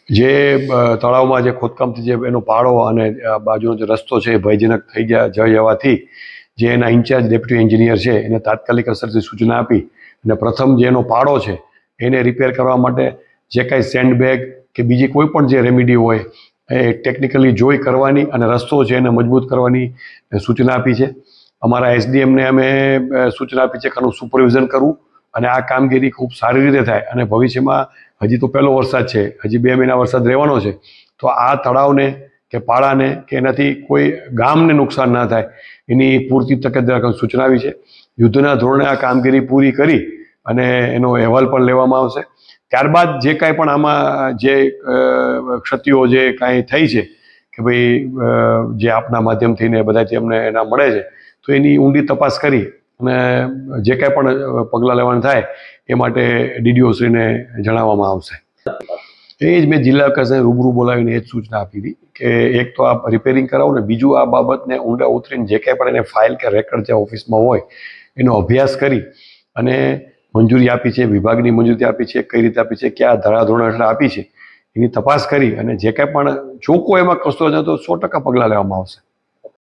જે તળાવમાં જે ખોદકામથી જે એનો પાળો અને બાજુનો જે રસ્તો છે એ ભયજનક થઈ જવાથી જે એના ઇન્ચાર્જ ડેપ્યુટી એન્જિનિયર છે એને તાત્કાલિક અસરથી સૂચના આપી અને પ્રથમ જે એનો પાળો છે એને રિપેર કરવા માટે જે કાંઈ સેન્ડબેગ કે બીજી કોઈ પણ જે રેમેડી હોય એ ટેકનિકલી જોઈ કરવાની અને રસ્તો છે એને મજબૂત કરવાની સૂચના આપી છે. અમારા એસડીએમને અમે સૂચના આપી છે કે આનું સુપરવિઝન કરવું અને આ કામગીરી ખૂબ સારી રીતે થાય અને ભવિષ્યમાં હજી તો પહેલો વરસાદ છે, હજી 2 મહિના વરસાદ રહેવાનો છે, તો આ તળાવને કે પાળાને કે એનાથી કોઈ ગામને નુકસાન ના થાય એની પૂરતી તકેદારી રાખવાની સૂચના આવી છે. યુદ્ધના ધોરણે આ કામગીરી પૂરી કરી અને એનો અહેવાલ પણ લેવામાં આવશે. ત્યારબાદ જે કાંઈ પણ આમાં જે ક્ષતિઓ જે કાંઈ થઈ છે કે ભાઈ જે આપના માધ્યમથી ને બધાથી અમને એના મળે છે તો એની ઊંડી તપાસ કરી અને જે કાંઈ પણ પગલાં લેવાનું થાય એ માટે ડીડીઓશ્રીને જણાવવામાં આવશે. એ જ મેં જિલ્લા કક્ષાએ રૂબરૂ બોલાવીને એ જ સૂચના આપી હતી કે એક તો આ રિપેરિંગ કરાવો ને બીજું આ બાબતને ઊંડા ઉતરીને જે કાંઈ પણ એને ફાઇલ કે રેકર્ડ જે ઓફિસમાં હોય એનો અભ્યાસ કરી અને મંજૂરી આપી છે, વિભાગની મંજૂરી આપી છે, કઈ રીતે આપી છે, કયા ધારાધોરણ હેઠળ આપી છે એની તપાસ કરી અને જે કાંઈ પણ જો કોઈ એમાં કસરો છે તો 100% પગલાં લેવામાં આવશે.